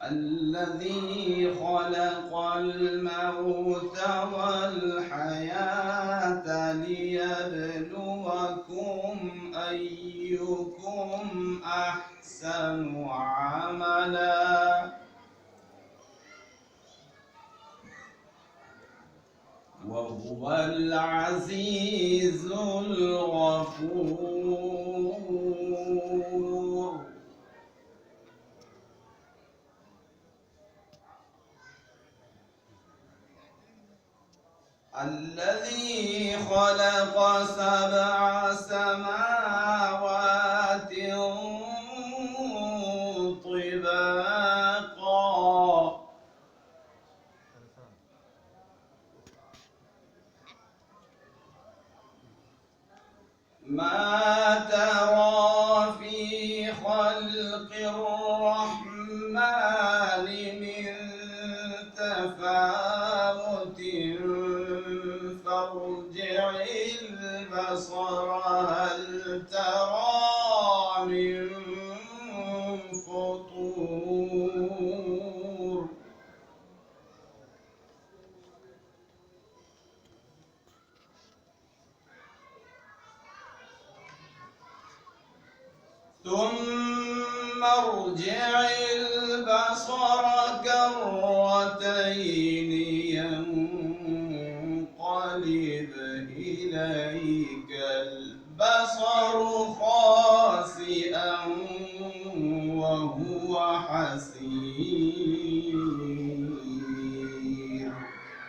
الذي خلق الموت والحياة ليبلوكم أيكم أحسن عملا وهو العزيز الغفور. الذي خلق 7 سماوات طباقا ما ترى في خلق الرحمن من تفاوت فارجع البصر هل ترى من فطور ثم ارجع البصر كرتين ينقلب إليك البصر خاسئا وهو حسير.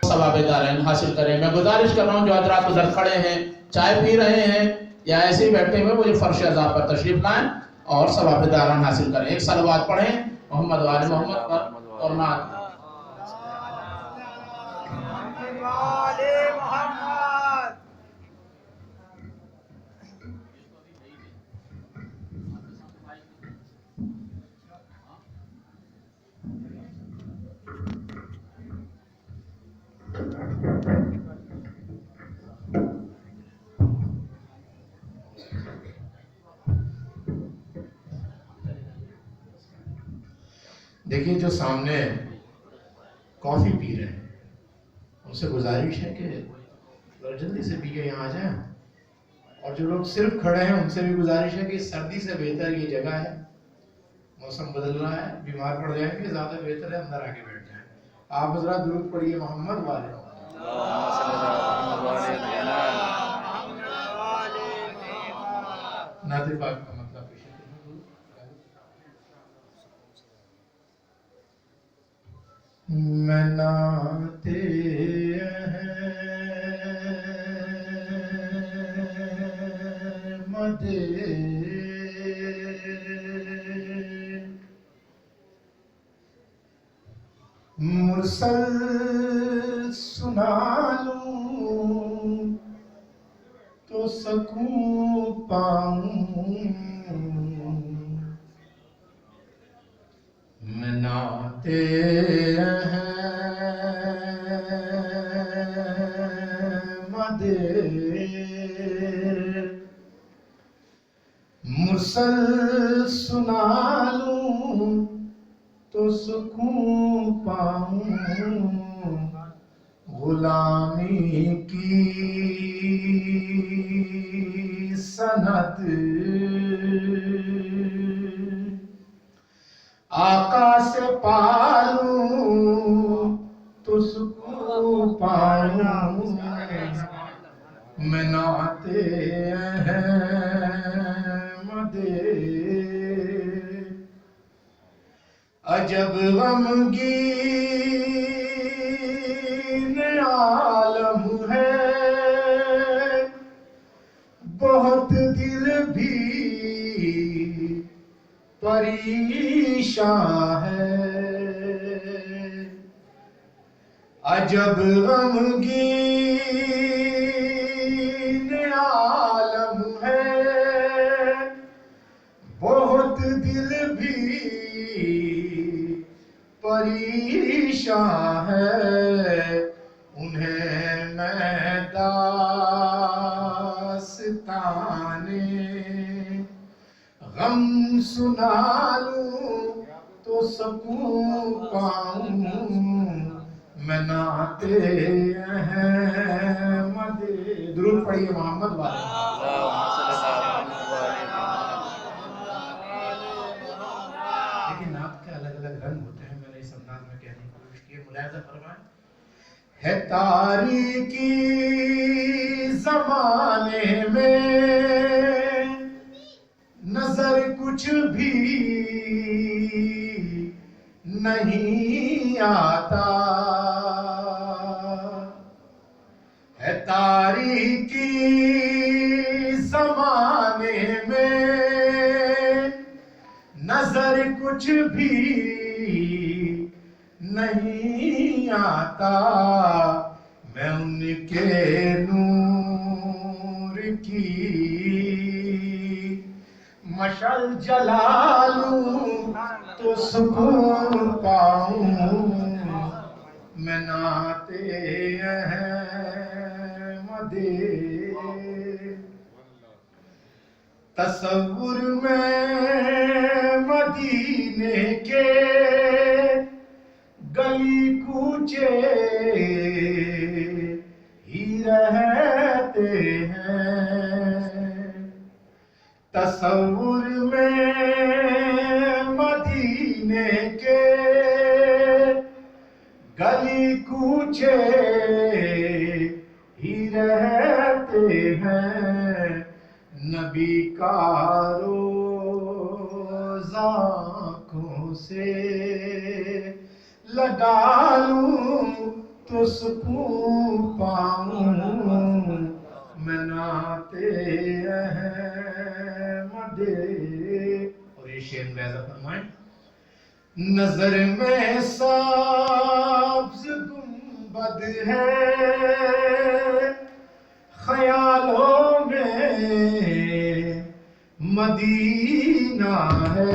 ثواب دارین حاصل کریں. میں گزارش کر رہا ہوں جو حضرات ادھر کھڑے ہیں چائے پی رہے ہیں یا ایسے ہی بیٹھے ہوئے وہ جو فرش عذاب پر تشریف لائیں اور ثواب داران حاصل کریں. ایک صلوات پڑھیں محمد و آل محمد پر اور نعت. دیکھیے جو سامنے کافی پی رہے ہیں ان سے گزارش ہے کہ جلدی سے پی کے یہاں آ جائیں, اور جو لوگ صرف کھڑے ہیں ان سے بھی گزارش ہے کہ سردی سے بہتر یہ جگہ ہے, موسم بدل رہا ہے, بیمار پڑ جائیں گے, زیادہ بہتر ہے اندر آ کے بیٹھ جائیں. آپ حضرات درود پڑھیے محمد والے نعت پاک کا مطلب پیش ہے. میں نعت احمد مرسل سنا لوں تو سکون پاؤں. میں نعت احمد مرسل سنا لوں تو سکون پاؤں. غلامی کی سند آقا سے پالوں تو سکون پاؤں. میں نعت احمد عجب غمگین عالم ہے, بہت دل بھی پریشان ہے. عجب غمگین عالم ہے, بہت دل بھی پریشان ہے. انہیں میں داستان غم سنا لوں تو سکون پاؤں میں ناتے احمد. درود پڑھیے محمد والے. لیکن نعت کے الگ الگ رنگ ہوتے ہیں. میں نے اس انداز میں کہنے کی کوشش کی ہے. ملاحظہ فرمائیں. ہے تاریکی زمانے میں نظر کچھ بھی نہیں آتا. ہے تاریکی زمانے میں نظر کچھ بھی نہیں آتا. میں ان کے نور کی مشعل جلا لوں تو سکون پاؤں میں ناتے احمد. تصور میں مدینے کے گلی کوچے ہی رہتے ہیں. تصور میں مدینے کے گلی کوچے ہی رہتے ہیں. نبی کا روضہ آنکھوں سے لگا لوں تو سکون پاؤں میں ناتے احمد. اور یہ شعر ملاحظہ فرمائیں. نظر میں سبز گنبد ہے خیالوں میں مدینہ ہے.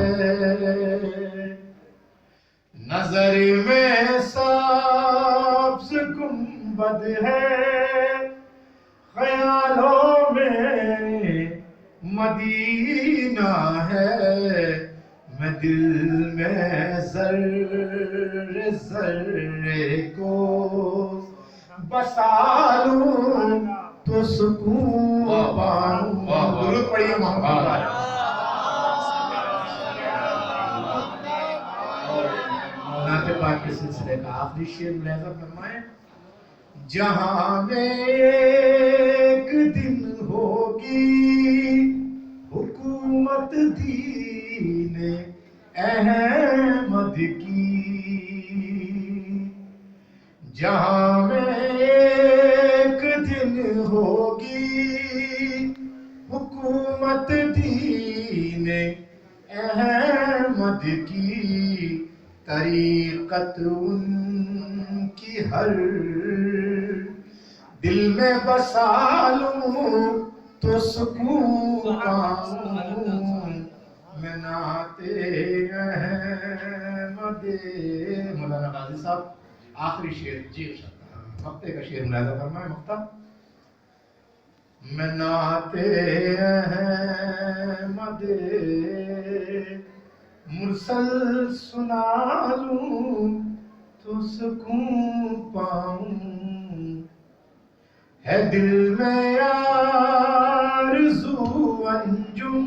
نظر میں سبز گنبد ہے خیالوں میں مدینہ ہے. میں دل میں ذرے ذرے کو بسا لوں تو سکون پاؤں. درود پڑھیے محمد والے. نعت پاک کے سلسلے کا آخری شعر ملاحظہ فرمائیں. جہاں میں ایک دن ہوگی حکومت دین احمد کی. جہاں میں ایک دن ہوگی حکومت دین احمد کی. طریقت ان کی ہر دل میں بسا لوں تو سکون پاؤں میں ناتے احمد. مولانا غازی صاحب آخری شعر. جی مقطع کا شعر ملاحظہ فرمائیں. مقطع. میں ناتے احمد مرسل سنا لوں تو سکون پاؤں. ہے دل میں آرزو انجم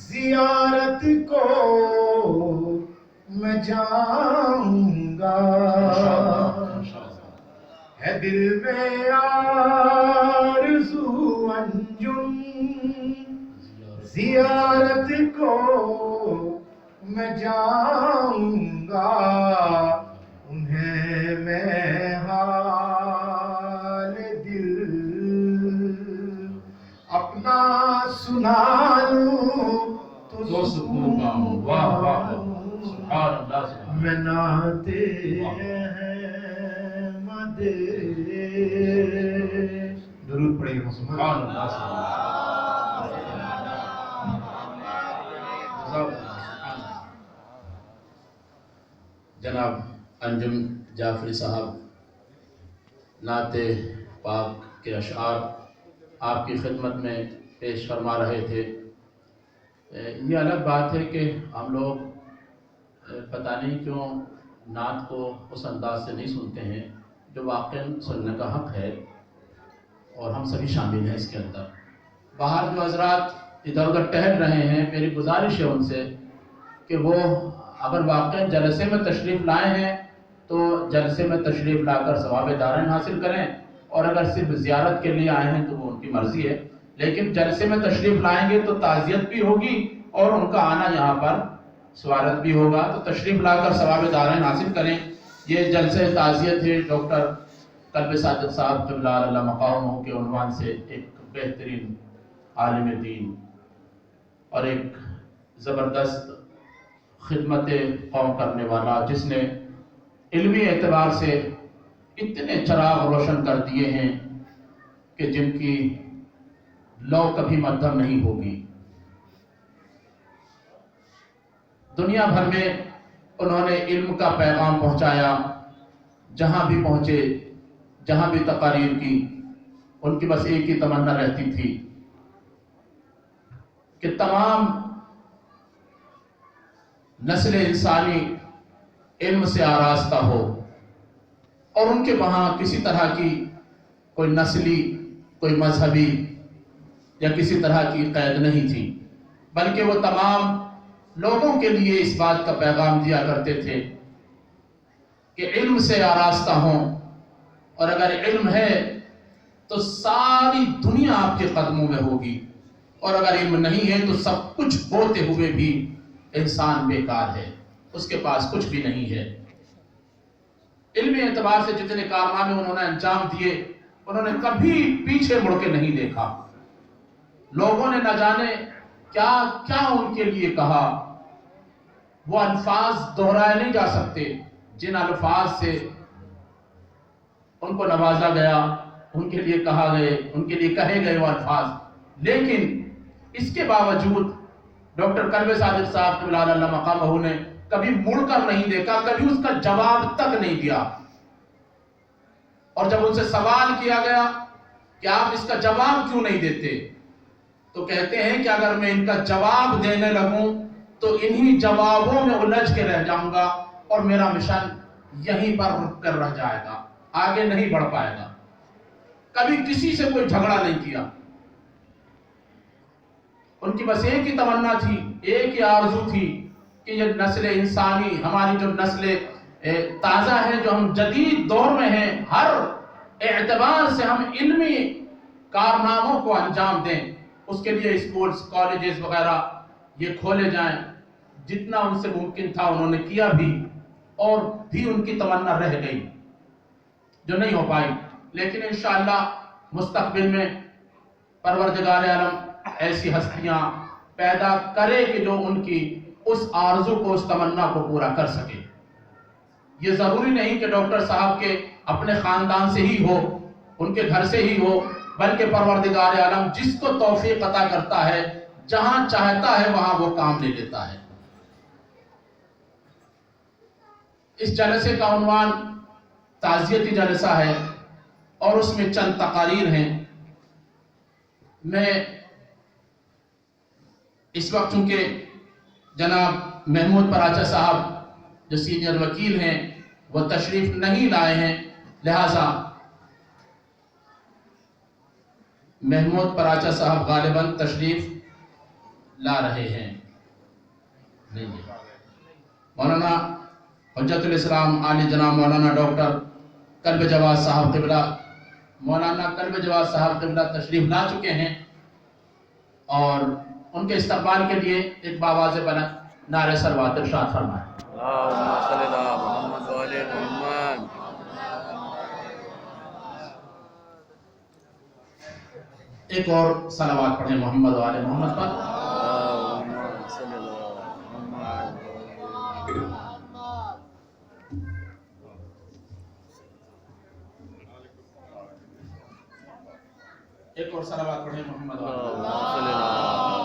زیارت کو میں جاؤں گا. ہے دل میں آرزو انجم زیارت کو میں جاؤں گا. انہیں میں حال دل اپنا سنا لوں تو سکون پاؤں میں ناتے احمد. درود پڑھیے مسلمان. جناب انجم جعفری صاحب نعت پاک کے اشعار آپ کی خدمت میں پیش فرما رہے تھے. یہ الگ بات ہے کہ ہم لوگ پتہ نہیں کیوں نعت کو اس انداز سے نہیں سنتے ہیں جو واقعاً سننے کا حق ہے، اور ہم سبھی شامل ہیں اس کے اندر۔ باہر جو حضرات ادھر ادھر ٹہل رہے ہیں، میری گزارش ہے ان سے کہ وہ اگر واقعاً جلسے میں تشریف لائے ہیں تو جلسے میں تشریف لا کر ثواب دارین حاصل کریں، اور اگر صرف زیارت کے لیے آئے ہیں تو وہ ان کی مرضی ہے، لیکن جلسے میں تشریف لائیں گے تو تعزیت بھی ہوگی اور ان کا آنا یہاں پر سوارت بھی ہوگا، تو تشریف لا کر ثواب دارین حاصل کریں۔ یہ جلسے تعزیت ہے ڈاکٹر قلب صادق صاحب قبلہ اللہ مقامہ کے عنوان سے ایک بہترین عالم دین اور ایک زبردست خدمت قوم کرنے والا، جس نے علمی اعتبار سے اتنے چراغ روشن کر دیے ہیں کہ جن کی لو کبھی مدھم نہیں ہوگی۔ دنیا بھر میں انہوں نے علم کا پیغام پہنچایا، جہاں بھی پہنچے، جہاں بھی تقاریر کی، ان کی بس ایک ہی تمنا رہتی تھی کہ تمام نسل انسانی علم سے آراستہ ہو، اور ان کے وہاں کسی طرح کی کوئی نسلی، کوئی مذہبی یا کسی طرح کی قید نہیں تھی، بلکہ وہ تمام لوگوں کے لیے اس بات کا پیغام دیا کرتے تھے کہ علم سے آراستہ ہوں، اور اگر علم ہے تو ساری دنیا آپ کے قدموں میں ہوگی، اور اگر علم نہیں ہے تو سب کچھ ہوتے ہوئے بھی انسان بیکار ہے، اس کے پاس کچھ بھی نہیں ہے۔ علمی اعتبار سے جتنے کارنامے انہوں نے انجام دیے، انہوں نے کبھی پیچھے مڑ کے نہیں دیکھا۔ لوگوں نے نہ جانے کیا کیا ان کے لیے کہا، وہ الفاظ دہرائے نہیں جا سکتے جن الفاظ سے ان کو نوازا گیا، ان کے لیے کہا گئے، ان کے لیے کہے گئے وہ الفاظ۔ لیکن اس کے باوجود ڈاکٹر قلب صادق صاحب قبلہ اللہ مقامہ نے کبھی مڑ کر نہیں دیکھا، کبھی اس کا جواب تک نہیں دیا، اور جب ان سے سوال کیا گیا کہ آپ اس کا جواب کیوں نہیں دیتے، تو کہتے ہیں کہ اگر میں ان کا جواب دینے لگوں تو انہی جوابوں میں الجھ کے رہ جاؤں گا، اور میرا مشن یہیں پر رک کر رہ جائے گا، آگے نہیں بڑھ پائے گا۔ کبھی کسی سے کوئی جھگڑا نہیں کیا، ان کی بس ایک ہی تمنا تھی، ایک ہی آرزو تھی کہ یہ نسل انسانی، ہماری جو نسل تازہ ہے، جو ہم جدید دور میں ہیں، ہر اعتبار سے ہم علمی کارناموں کو انجام دیں، اس کے لیے اسکولز، کالجز وغیرہ یہ کھولے جائیں۔ جتنا ان سے ممکن تھا انہوں نے کیا بھی، اور بھی ان کی تمنا رہ گئی جو نہیں ہو پائی، لیکن انشاءاللہ مستقبل میں پروردگار عالم ایسی ہستیاں پیدا کرے کہ جو ان کی اس آرزو کو، اس تمنا کو پورا کر سکے۔ یہ ضروری نہیں کہ ڈاکٹر صاحب کے اپنے خاندان سے ہی ہو، ان کے گھر سے ہی ہو، بلکہ پروردگار عالم جس کو توفیق عطا کرتا ہے، جہاں چاہتا ہے وہاں وہ کام لے لیتا ہے۔ اس جلسے کا عنوان تعزیتی جلسہ ہے، اور اس میں چند تقاریر ہیں۔ میں اس وقت چونکہ جناب محمود پراچا صاحب جو سینئر وکیل ہیں وہ تشریف نہیں لائے ہیں، لہٰذا محمود پراچا صاحب غالباً تشریف لا رہے ہیں۔ مولانا حجت الاسلام عالی جناب مولانا ڈاکٹر قلب جواز صاحب قبلہ، مولانا قلب جواز صاحب قبلہ تشریف لا چکے ہیں، اور ان کے استقبال کے لیے ایک باواز بلند نعرہ صلوات ارشاد فرمائیں۔ اللہم صلی علی محمد و آل محمد۔ ایک اور صلوات پڑھیں محمد و آل محمد پر۔ اللہم صلی علی محمد۔ ایک اور صلوات پڑھیں محمد و آل محمد۔ اللہم صلی علی محمد۔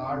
8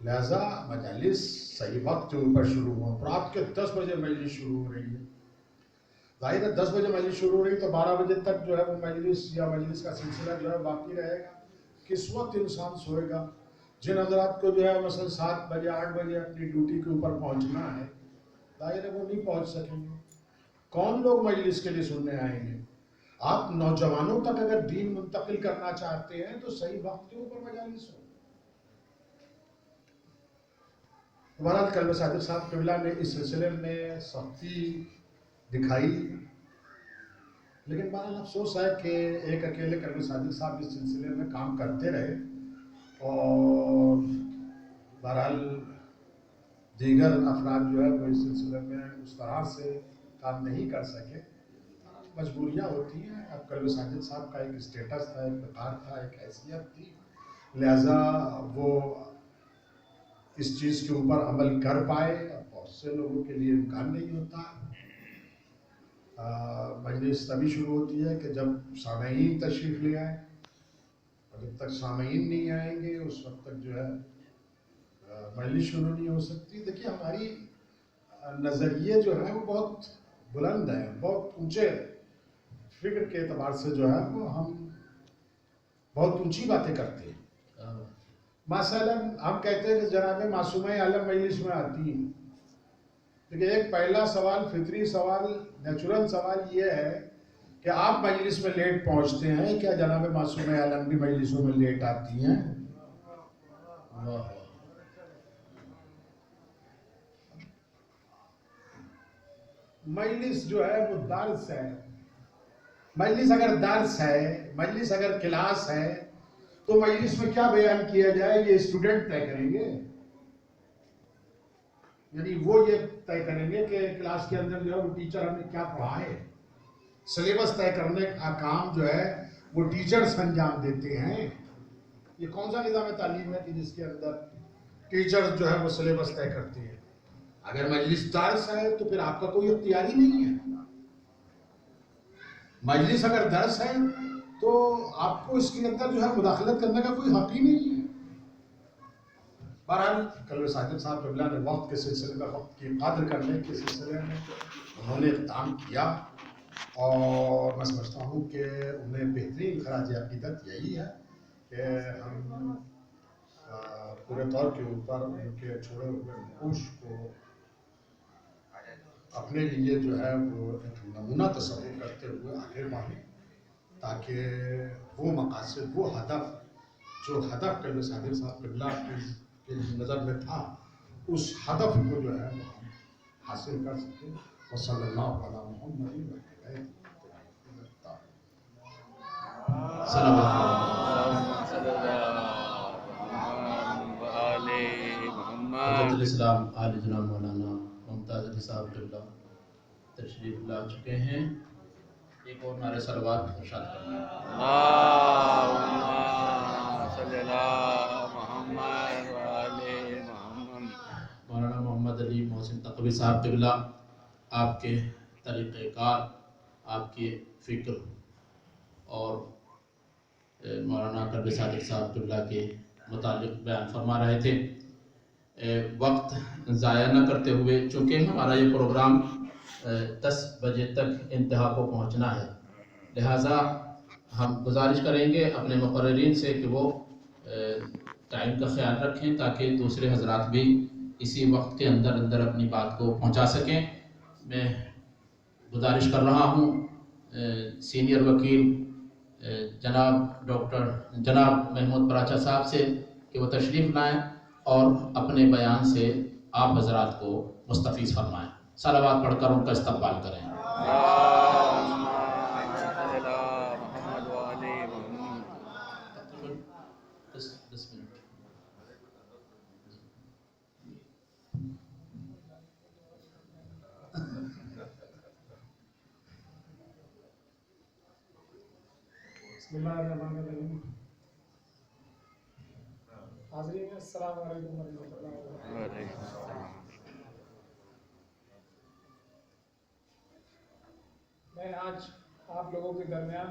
لہذا مجالس صحیح وقت کے اوپر شروع ہوں. اور رات کے 10 بجے مجلس شروع ہو رہی ہے. ظاہر ہے 10 بجے مجلس شروع ہو رہی تو 12 بجے تک جو ہے وہ مجلس یا مجلس کا سلسلہ جو ہے باقی رہے گا. کس وقت انسان سوئے گا؟ جن حضرات کو جو ہے مثلا 7 بجے 8 بجے اپنی ڈیوٹی کے اوپر پہنچنا ہے، ظاہر ہے وہ نہیں پہنچ سکیں گے. کون لوگ مجلس کے لیے سننے آئیں گے؟ آپ نوجوانوں تک اگر دین منتقل کرنا چاہتے ہیں تو صحیح وقت کے اوپر مجالس ہو. بہرحال کلب صادق صاحب قبلہ نے اس سلسلے میں سختی دکھائی، لیکن بہرحال افسوس ہے کہ ایک اکیلے کلب صادق صاحب اس سلسلے میں کام کرتے رہے اور بہرحال دیگر افراد جو ہے وہ اس سلسلے میں اس طرح سے کام نہیں کر سکے. مجبوریاں ہوتی ہیں. اب کلب صادق صاحب کا ایک اسٹیٹس تھا، ایک وقار تھا، ایک حیثیت تھی، لہذا وہ اس چیز کے اوپر عمل کر پائے. اب بہت سے لوگوں کے لیے امکان نہیں ہوتا. مجلس تبھی شروع ہوتی ہے کہ جب سامعین تشریف لے آئیں، اور جب تک سامعین نہیں آئیں گے اس وقت تک جو ہے مجلس شروع نہیں ہو سکتی. دیکھیے ہماری نظریے جو ہیں وہ بہت بلند ہیں، بہت اونچے. فکر کے اعتبار سے جو ہے وہ ہم بہت اونچی باتیں کرتے ہیں. مثلا ہم کہتے ہیں کہ جناب معصومہ عالم مجلس میں آتی ہیں، لیکن ایک پہلا سوال، فطری سوال، نیچرل سوال یہ ہے کہ آپ مجلس میں لیٹ پہنچتے ہیں، کیا جناب معصومہ عالم بھی مجلسوں میں لیٹ آتی ہیں؟ مجلس جو ہے وہ درس ہے. مجلس اگر درس ہے، مجلس اگر کلاس ہے تو مجلس میں کیا بیان کیا جائے یہ اسٹوڈنٹ طے کریں گے. یعنی وہ یہ طے کریں گے کہ کلاس کے اندر جو ہے وہ ٹیچر ہمیں کیا پڑھائے. سلیبس طے کرنے کا کام جو ہے وہ ٹیچرز انجام دیتے ہیں. یہ کون سا نظام تعلیم ہے کہ جس کے اندر ٹیچر جو ہے وہ سلیبس طے کرتی ہے؟ اگر مجلس درس ہے تو پھر آپ کا کوئی اختیار ہی نہیں ہے. مجلس اگر درس ہے تو آپ کو اس کے اندر جو ہے مداخلت کرنے کا کوئی حق ہی نہیں ہے. بہرحال کلب صادق صاحب قبلہ نے وقت کے سلسلے میں، وقت کی قدر کرنے کے سلسلے میں انہوں نے اقدام کیا، اور میں سمجھتا ہوں کہ انہیں بہترین خراج عقیدت یہی ہے کہ ہم پورے طور کے اوپر ان کے چھوڑے ہوئے نقوش کو اپنے لیے جو ہے وہ ایک نمونہ تصور کرتے ہوئے آگے بڑھیں، تاکہ وہ مقاصد، وہ ہدف، جو ہدف کلب صادق صاحب قبلہ کی نظر میں تھا، اس ہدف کو جو ہے وہ ہم حاصل کر سکیں. وصلی اللہ علی محمد وعلی حضرت الاسلام عالی جناب مولانا ممتاز علی صاحب قبلہ تشریف لا چکے ہیں. ایک اور نعرہ صلوات ارشاد کرنا ہے. مولانا محمد علی محسن تقوی صاحب قبلہ، آپ کے طریقہ کار، آپ کی فکر اور مولانا کلب صادق صاحب قبلہ کے متعلق بیان فرما رہے تھے. وقت ضائع نہ کرتے ہوئے، چونکہ ہمارا یہ پروگرام 10 بجے تک انتہا کو پہنچنا ہے، لہٰذا ہم گزارش کریں گے اپنے مقررین سے کہ وہ ٹائم کا خیال رکھیں تاکہ دوسرے حضرات بھی اسی وقت کے اندر اندر اپنی بات کو پہنچا سکیں. میں گزارش کر رہا ہوں سینئر وکیل جناب ڈاکٹر جناب محمود پراچا صاحب سے کہ وہ تشریف لائیں اور اپنے بیان سے آپ حضرات کو مستفیض فرمائیں. صلوات پڑھ کر ان کا استقبال کریں. بسم اللہ الرحمن الرحیم. حاضرین السلام علیکم ورحمۃ اللہ وبرکاتہ. میں آج آپ لوگوں کے درمیان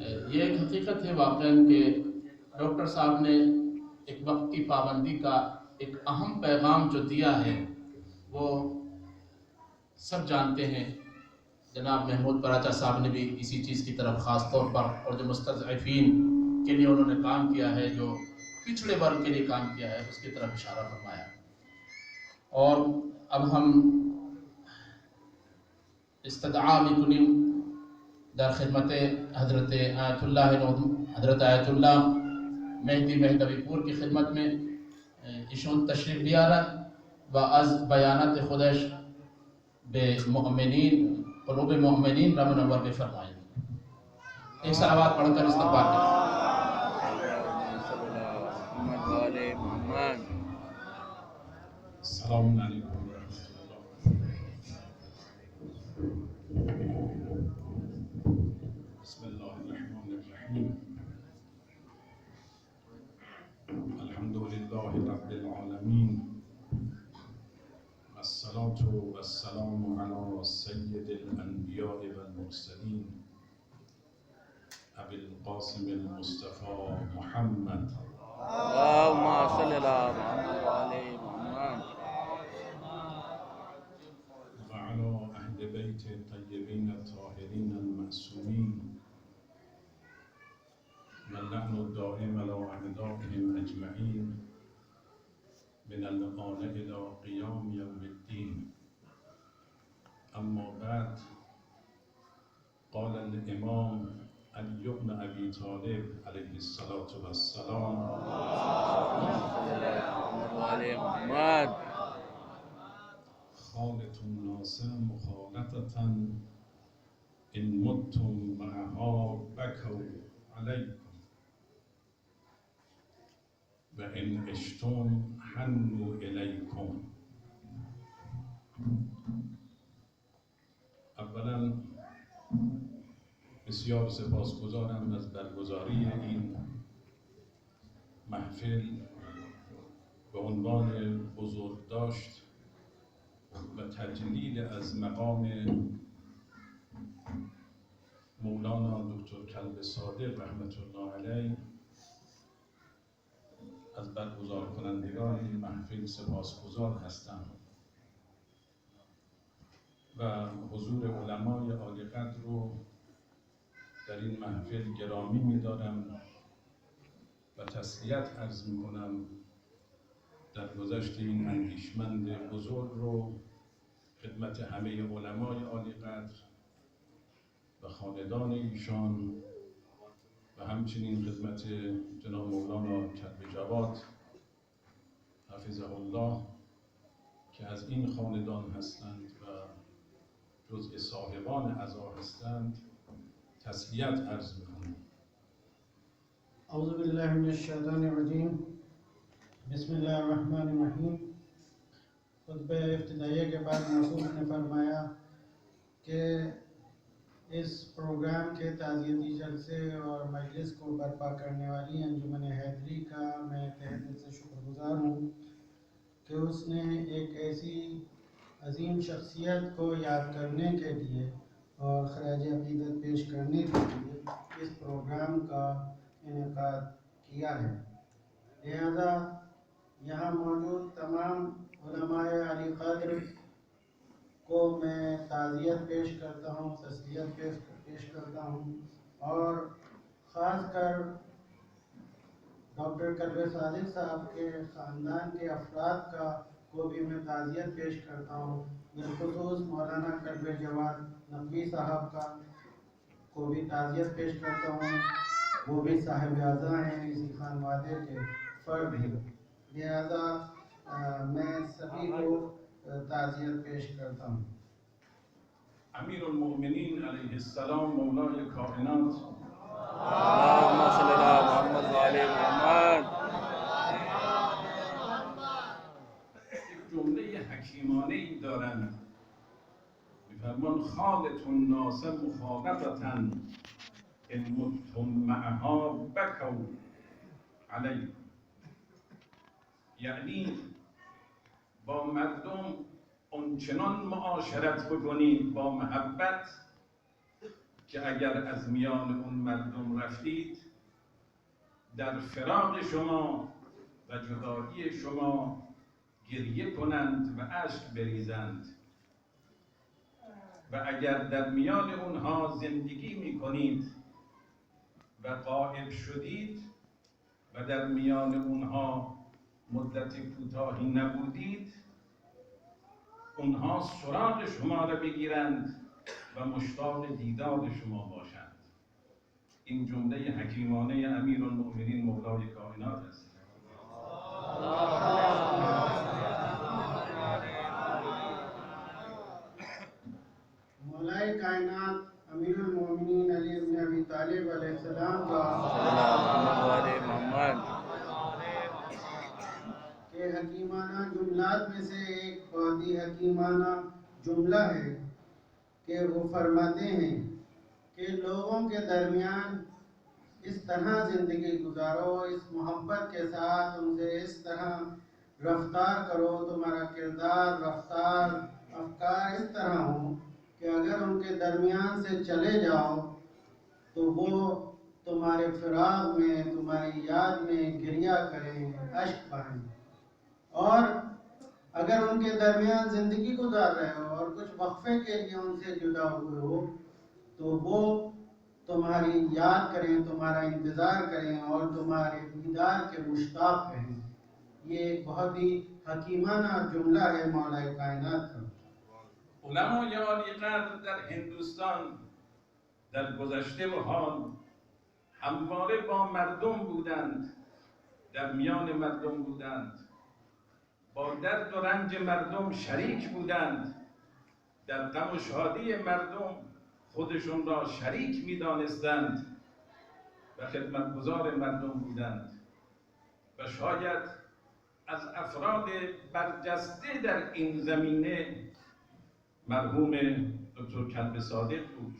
یہ ایک حقیقت ہے واقعاً کہ ڈاکٹر صاحب نے ایک وقت کی پابندی کا ایک اہم پیغام جو دیا ہے وہ سب جانتے ہیں. جناب محمود پراچا صاحب نے بھی اسی چیز کی طرف خاص طور پر اور جو مستضعفین کے لیے انہوں نے کام کیا ہے, جو پچھڑے ورگ کے لیے کام کیا ہے, اس کی طرف اشارہ فرمایا. اور اب ہم استدعا میکنیم در خدمت حضرت آیت اللہ مہدی مہدوی پور کی خدمت میں ایشون تشریف بیارن و از بیانات خودش به مؤمنین قلوب مؤمنین را منور بفرمائیں. ایک صلوات پڑھ کر استقبال کریں. السلام علیکم ورحمۃ اللہ. بسم اللہ الرحمن الرحیم. الحمد للہ رب العالمین والصلاة والسلام علی سید الانبیاء والمرسلین ابی القاسم المصطفى محمد اللهم صل على محمد وعلى محمد وعلى أهل بيت الطيبين الطاهرين المعصومين واللعن الدائم على أعدائهم أجمعين من الآن إلى قيام يوم الدين. أما بعد، قال الإمام علي بن أبي طالب عليه الصلاة والسلام وعلى محمد خالط الناس مخالطة إن متم معها بكوا عليكم وإن عشتم حنوا إليكم. اولا بسیار سپاسگزارم از برگزاری این محفل به عنوان بزرگداشت و تجلیل از مقام مولانا دکتر کلب صادق رحمت الله علیه. از برگزار کنندگان این محفل سپاسگزار هستم و حضور علمای عالی قدر رو در این محفل گرامی می‌دارم و تسلیت عرض می‌کنم در گذشت این اندیشمند بزرگ رو خدمت همه علمای عالی قدر و خاندان ایشان و همچنین خدمت جناب مولانا کلب جواد حفظه الله که از این خاندان هستند و جزء صاحبان عزا هستند تسلیت عرض می‌کنم. اعوذ باللہ من الشیطان الرجیم. بسم اللہ الرحمن الرحیم. خطبہ ابتدائیہ کے بعد مسعود نے فرمایا کہ اس پروگرام کے تعزیتی جلسے اور مجلس کو برپا کرنے والی انجمن حیدری کا میں تہہ دل سے شکر گزار ہوں کہ اس نے ایک ایسی عظیم شخصیت کو یاد کرنے کے لیے اور خراج عقیدت پیش کرنے کے لیے اس پروگرام کا انعقاد کیا ہے. لہذا یہاں موجود تمام علماء علی قدر کو میں تعزیت پیش کرتا ہوں, تسلیت پیش کرتا ہوں, اور خاص کر ڈاکٹر کلب صادق صاحب کے خاندان کے افراد کا کو بھی میں تعزیت پیش کرتا ہوں. بالخصوص مولانا کلب جواد نقوی صاحب کا کو بھی تعزیت پیش کرتا ہوں. وہ بھی صاحب اعضاء ہیں, اسی خانوادے کے فرد ہیں. لہذا میں سبھی کو تعزیت پیش کرتا ہوں. امیر المؤمنین علیہ السلام مولای کائنات اللهم صل على محمد وعلى محمد یک جمله حکیمانه ای دارند می‌فرمان خالط الناس مخالطة ان متم معها بكوا علیکم. یعنی با مردم اونچنان معاشرت بکنید با محبت که اگر از میان اون مردم رفتید در فراق شما و جدایی شما گریه کنند و اشک بریزند و اگر در میان اونها زندگی میکنید و غائب شدید و در میان اونها مدت کوتاهی نبودید، اونها سراغ شما را بگیرند و مشتاق دیدار شما باشند. این جمله حکیمانه امیرالمؤمنین مولای کائنات است. مولائے کائنات امیر المومنین علی ابن ابی طالب علیہ السلام کا کہ حکیمانہ جملات میں سے ایک بہت ہی حکیمانہ جملہ ہے کہ وہ فرماتے ہیں کہ لوگوں کے درمیان اس طرح زندگی گزارو، اس محبت کے ساتھ ان سے اس طرح رفتار کرو، تمہارا کردار، رفتار، افکار اس طرح ہوں کہ اگر ان کے درمیان سے چلے جاؤ تو وہ تمہارے فراق میں، تمہاری یاد میں گریہ کریں، اشک بہائیں، اور اگر ان کے درمیان زندگی گزار رہے ہو اور کچھ وقفے کے لیے ان سے جدا ہوئے ہو تو وہ تمہاری یاد کریں، تمہارا انتظار کریں اور تمہارے دیدار کے مشتاق رہیں۔ یہ ایک بہت ہی حکیمانہ جملہ ہے مولا کائنات کا۔ علمای عالی قدر در هندوستان در گذشته و حال همواره با مردم بودند، در میان مردم بودند، با درد و رنج مردم شریک بودند، در غم و شادی مردم خودشون را شریک می‌دانستند و خدمتگزار مردم بودند و شاید از افراد برجسته در این زمینه مرحوم دکتر کلب صادق بود.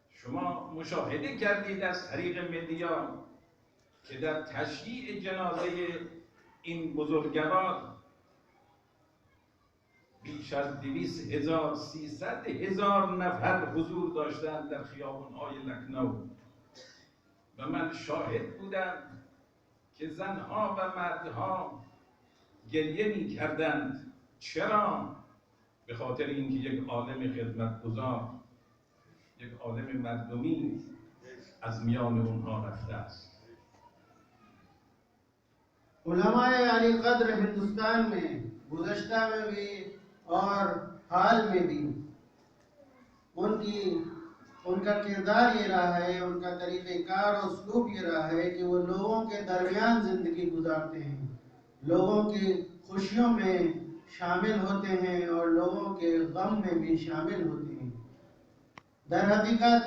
شما مشاهده کردید از طریق مدیا که در تشییع جنازه این بزرگوار بیش از 200,000 300,000 نفر حضور داشتند در خیابان‌های لکنو و من شاهد بودم که زنها و مردها گریه می‌کردند. چرا؟ به خاطر اینکه یک عالم خدمتگزار، یک عالم مردمی از میان اونها رفته است. علماء علی قدر ہندوستان میں گزشتہ میں بھی اور حال میں بھی ان کا کردار یہ رہا ہے، ان کا طریقہ کار اور اسلوب یہ رہا ہے کہ وہ لوگوں کے درمیان زندگی گزارتے ہیں، لوگوں کی خوشیوں میں شامل ہوتے ہیں اور لوگوں کے غم میں بھی شامل ہوتے ہیں۔ در حقیقت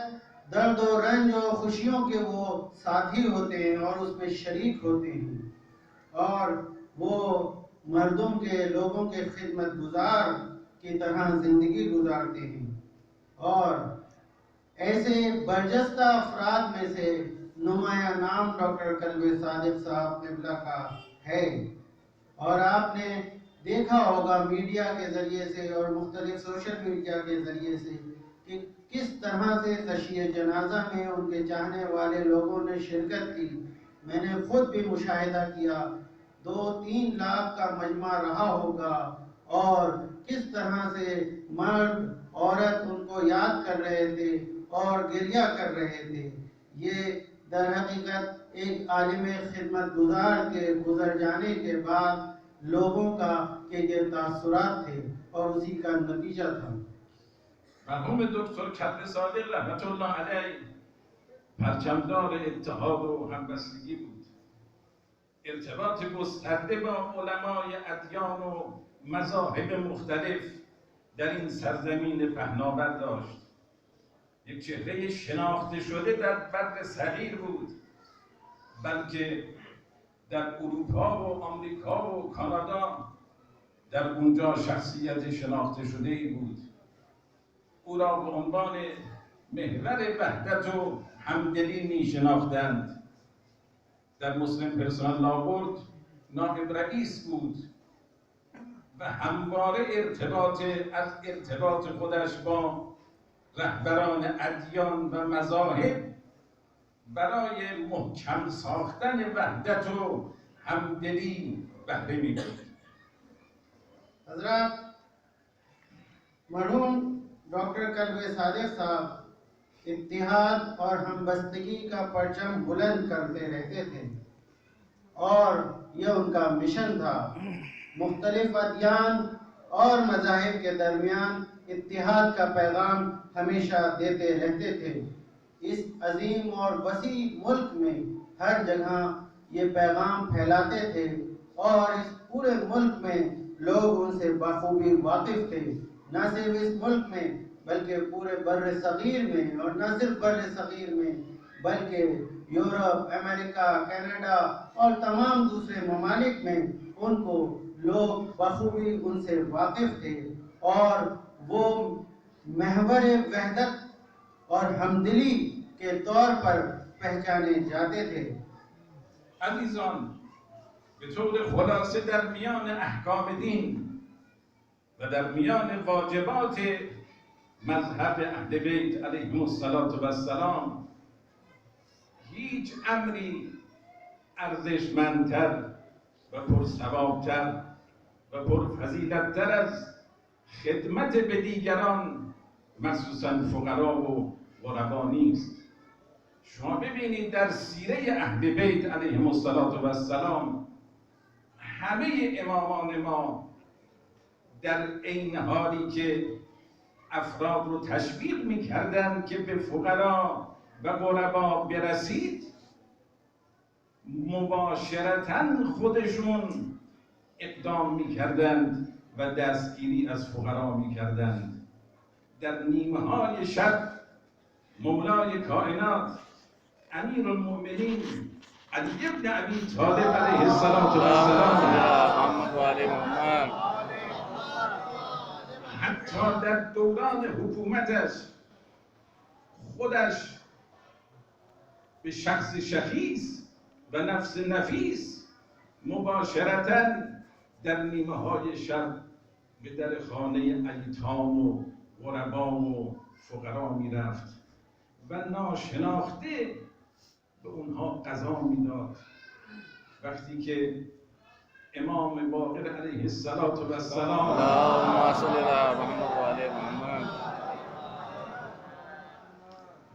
درد و رنج و خوشیوں کے وہ ساتھی ہوتے ہیں اور اس میں شریک ہوتے ہیں، اور وہ مردم کے، لوگوں کے خدمت گزار کی طرح زندگی گزارتے ہیں۔ اور ایسے برجستہ افراد میں سے نمایاں نام ڈاکٹر کلب صادق صاحب قبلہ کا ہے، اور آپ نے دیکھا ہوگا میڈیا کے ذریعے سے اور مختلف سوشل میڈیا کے ذریعے سے کہ کس طرح سے تشییع جنازہ میں ان کے چاہنے والے لوگوں نے شرکت کی۔ میں نے خود بھی مشاہدہ کیا، 2-3 لاکھ کا مجمع رہا ہوگا، اور کس طرح سے مرد عورت ان کو یاد کر رہے تھے اور گریہ کر رہے تھے۔ یہ در حقیقت ایک عالم خدمت گزار کے گزر جانے کے بعد لوگوں کا کہ یہ تاثرات تھے اور اسی کا نتیجہ تھا۔ مرحوم دکتر کلب صادق رحمت الله علیه پرچمدار اتحاد و همبستگی بود. ارتباط گسترده با علمای ادیان و مذاهب مختلف در این سرزمین پهناور داشت. یک چهره شناخته شده در بدر صغیر بود، بلکه در اروپا و آمریکا و کانادا در اونجا شخصیت شناخته شده ای بود. او را به عنوان محور وحدت و همدلی می شناختند. در مسلم پرسنل لا بورد نائب رئیس بود و همواره از ارتباط خودش با رهبران ادیان و مذاهب برای محکم ساختن وحدت و همدلی بهره می‌برد. حضرات، مرحوم ڈاکٹر قلب صادق صاحب اتحاد اور ہمبستگی کا پرچم بلند کرتے رہتے تھے اور یہ ان کا مشن تھا۔ مختلف ادیان اور مذاہب کے درمیان اتحاد کا پیغام ہمیشہ دیتے رہتے تھے۔ اس عظیم اور وسیع ملک میں ہر جگہ یہ پیغام پھیلاتے تھے اور اس پورے ملک میں لوگ ان سے بخوبی واقف تھے۔ نہ صرف اس ملک میں بلکہ پورے بر صغیر میں، اور نہ صرف بر صغیر میں بلکہ یورپ، امریکہ، کینیڈا اور تمام دوسرے ممالک میں ان کو لوگ بخوبی ان سے واقف تھے اور وہ محور وحدت اور ہمدلی کے طور پر پہچانے جاتے تھے۔ عزیزان، به طور خلاصه در میان احکام دین و در میان واجبات مذهب اهل بیت علیهم السلام هیچ امری ارزشمندتر و پرثوابتر و پرفضیلتتر از خدمت به دیگران مخصوصا فقرا و غربا نیست. شما ببینید در سیره اهل بیت علیهم السلام همه امامان ما در عین حالی که افراد رو تشویق می‌کردند که به فقرا و غربا برسید، مباشرتاً خودشون اقدام می‌کردند و دستگیری از فقرا می‌کردند. در نیمه‌های شب مولای کائنات امیر المؤمنین علی ابن ابی طالب علیه السلام حتی در دوران حکومتش خودش به شخص شخیص و نفس نفیس مباشرتاً در نیمه های شب به در خانه ایتام و غربا و فقرا می رفت و ناشناخته به اونها غذا میداد. وقتی که امام باقر علیه السلام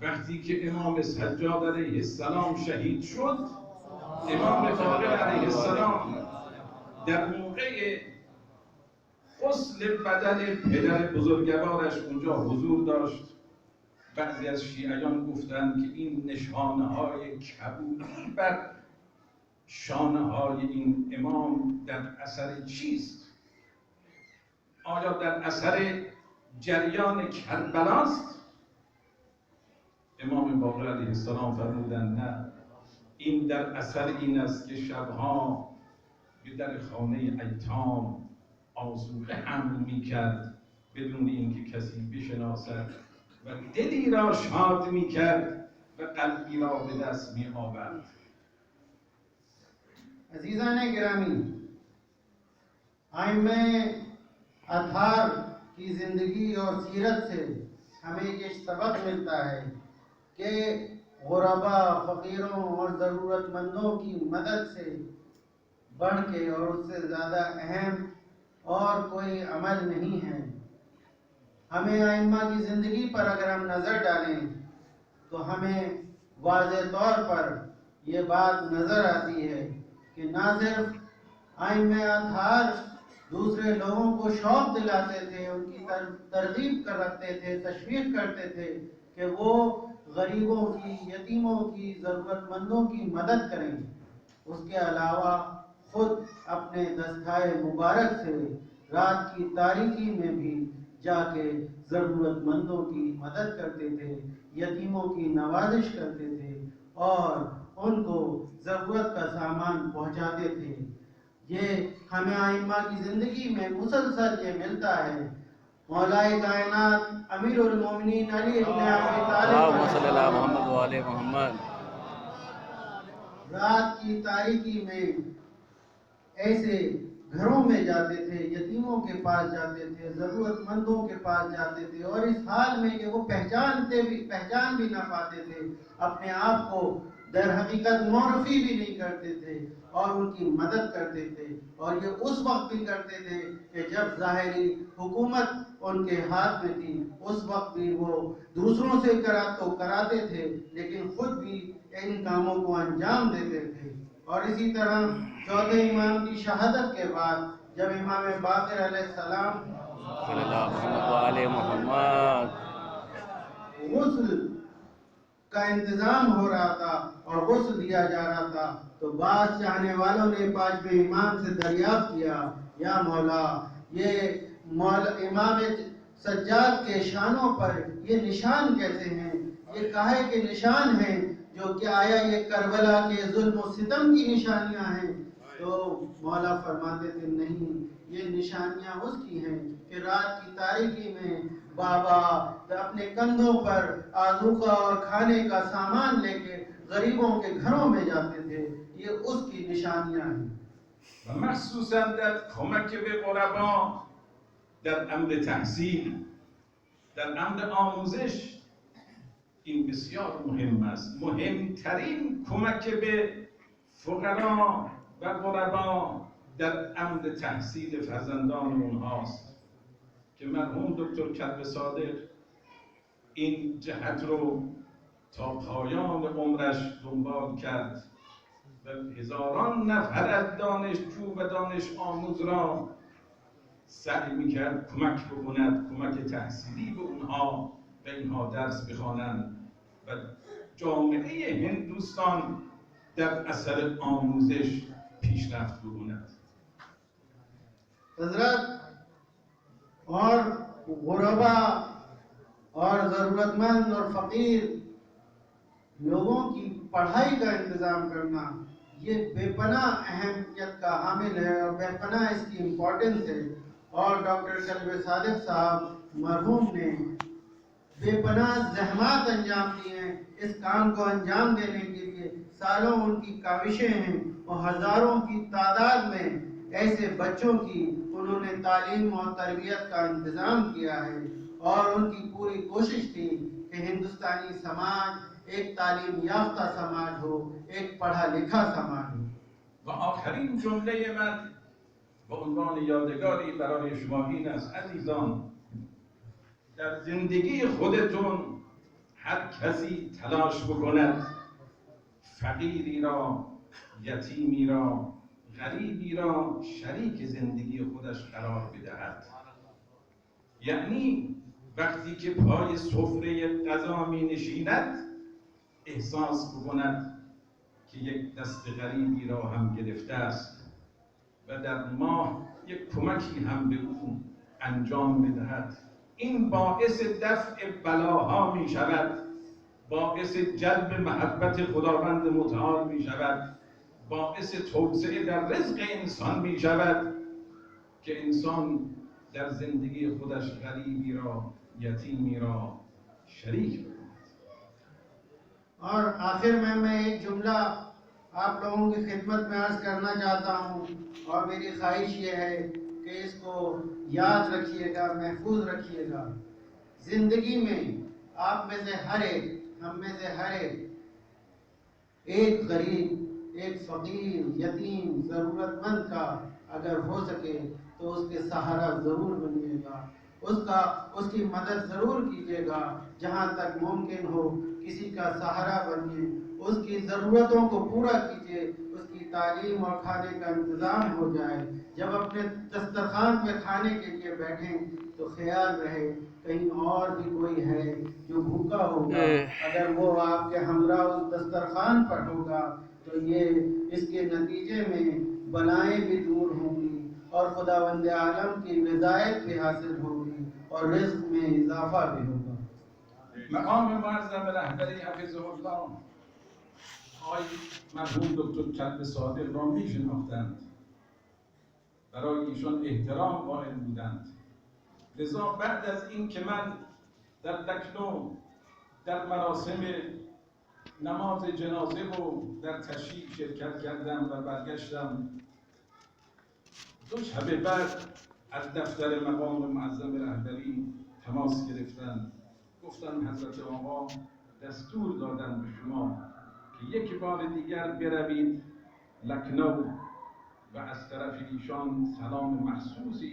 وقتی که امام سجاد علیه السلام شهید شد، امام باقر علیه السلام در موقع غسل بدن پدر بزرگوارش اونجا حضور داشت. بعضی از شیعیان گفتند که این نشانه‌های کبودی بر شانه‌های این امام در اثر چیست؟ آیا در اثر جریان کربلاست؟ امام باقر علیه السلام فرمودند نه، این در اثر این است که شبها به در خانه ایتام آذوقه حمل می‌کرد بدون اینکه کسی بشناسد و دلی را شاد می‌کرد و قلبی را به دست می‌آورد. عزیزان گرامی، ائمہ اطہار کی زندگی اور سیرت سے ہمیں یہ سبق ملتا ہے کہ غربا، فقیروں اور ضرورت مندوں کی مدد سے بڑھ کے اور اس سے زیادہ اہم اور کوئی عمل نہیں ہے۔ ہمیں ائمہ کی زندگی پر اگر ہم نظر ڈالیں تو ہمیں واضح طور پر یہ بات نظر آتی ہے کہ نہ صرف ائمہ اطہار دوسرے لوگوں کو شوق دلاتے تھے، ان کی ترغیب کرتے تھے، تشویق کرتے تھے کہ وہ غریبوں کی، یتیموں کی، ضرورت مندوں کی مدد کریں، اس کے علاوہ خود اپنے دستگاہ مبارک سے رات کی تاریکی میں بھی جا کے ضرورت مندوں کی مدد کرتے تھے، یتیموں کی نوازش کرتے تھے اور ان کو ضرورت کا سامان پہنچاتے تھے۔ یہ ہمیں ائمہ کی زندگی میں مسلسل یہ ملتا ہے۔ مولائے کائنات امیر المومنین علی ابن ابی طالب رات کی تاریکی میں ایسے گھروں میں جاتے تھے، یتیموں کے پاس جاتے تھے، ضرورت مندوں کے پاس جاتے تھے، اور اس حال میں کہ وہ پہچان بھی نہ پاتے تھے، اپنے آپ کو در حقیقت معرفی بھی نہیں کرتے تھے اور ان کی مدد کرتے تھے، اور یہ اس وقت بھی کرتے تھے کہ جب ظاہری حکومت ان کے ہاتھ میں تھی، اس وقت بھی وہ دوسروں سے کراتے تھے لیکن خود بھی ان کاموں کو انجام دیتے تھے۔ اور اسی طرح چوتھے امام کی شہادت کے بعد جب امام باقر علیہ السلام صلی اللہ محمد وآل محمد غسل کا انتظام ہو رہا تھا اور غسل دیا جا رہا تھا، تو بعض چاہنے والوں نے پانچویں امام سے دریافت کیا، یا مولا یہ امام سجاد کے شانوں پر یہ نشان کیسے ہیں، یہ کاہے کے نشان ہیں، جو کہ آیا یہ کربلا کے ظلم و ستم کی نشانیاں ہیں؟ تو مولا فرماتے تھے نہیں، یہ نشانیاں اس کی ہیں کہ رات کی تاریکی میں بابا اپنے کندھوں پر آذوقہ اور کھانے کا سامان لے کے غریبوں کے گھروں میں جاتے تھے، یہ اس کی نشانیاں ہیں۔ و مخصوصا در کمک به غربا، در امر تحصیل، در امر آموزش، این بسیار مهم است. مهمترین کمک به فقرا و غربا در امر تحصیل فرزندان اونهاست که مرحوم دکتر کدر صادق این جهت رو تا پایان عمرش دنبال کرد و هزاران نفر از دانشجو و دانش آموز را سعی میکرد کمک بکند، کمک تحصیلی به اونها و اینها درس بخوانند و جامعه هندوستان در اثر آموزش پیشرفت بکند. حضرت اور غربا اور ضرورت مند اور فقیر لوگوں کی پڑھائی کا انتظام کرنا یہ بے پناہ اہمیت کا حامل ہے اور بے پناہ اس کی امپورٹنس ہے، اور ڈاکٹر کلب صادق صاحب مرحوم نے بے پناہ زحمات انجام دی ہیں اس کام کو انجام دینے کے لیے، سالوں ان کی کاوشیں ہیں اور ہزاروں کی تعداد میں ایسے بچوں کی انہوں نے تعلیم اور تربیت کا انتظام کیا ہے، اور ان کی پوری کوشش تھی کہ ہندوستانی سماج ایک تعلیم یافتہ سماج ہو، ایک پڑھا لکھا سماج ہو۔ و آخرین جمله من به عنوان یادگاری برای شما این است: عزیزان، در زندگی خودتون هر کسی تلاش بکند فقیری را، یتیمی را، غریبی را شریک زندگی خودش قرار بدهد. یعنی وقتی که پای سفره غذا می نشیند احساس بکند که یک دست غریبی را هم گرفته است و در ماه یک کمکی هم به او انجام بدهد. این باعث دفع بلاها می شود، باعث جلب محبت خداوند متعال می شود، باعث توسعه در رزق انسان می شود که انسان در زندگی خودش غریبی را، یتیمی را شریک بکند. اور آخر میں ایک جملہ آپ لوگوں کی خدمت میں عرض کرنا چاہتا ہوں، اور میری خواہش یہ ہے کہ اس کو یاد رکھیے گا، محفوظ رکھیے گا۔ زندگی میں آپ میں سے ہر ایک، ہم میں سے ہر ایک غریب، ایک فقیر، یتیم، ضرورت مند کا اگر ہو سکے تو اس کے سہارا ضرور بنیے گا، اس کی مدد ضرور کیجیے گا، جہاں تک ممکن ہو کسی کا سہارا بنیے، اس کی ضرورتوں کو پورا کیجیے، اس کی تعلیم اور کھانے کا انتظام ہو جائے۔ جب اپنے دسترخوان پہ کھانے کے لیے بیٹھیں تو خیال رہے کہیں اور بھی کوئی ہے جو بھوکا ہوگا، اگر وہ آپ کے ہمراہ اس دسترخوان پر ہوگا تو یہ اس کے نتیجے میں بلائیں بھی دور ہوں گی اور خداوند عالم کی رضایت بھی حاصل ہوگی اور رزق میں اضافہ بھی ہوگا۔ مقام معظم رهبری حفظه الله آقای مرحوم دکتر کدر صادق را میشناختند، برای ایشان احترام قائل بودند. لذا بعد از این که من در لکنو در مراسم نماز جنازه و در تشییع شرکت کردم و برگشتم، دو شب بعد از دفتر مقام معظم رهبری تماس گرفتن، گفتن حضرت آقا دستور دادن به شما که یک بار دیگر بروید لکنو و از طرف ایشان سلام مخصوصی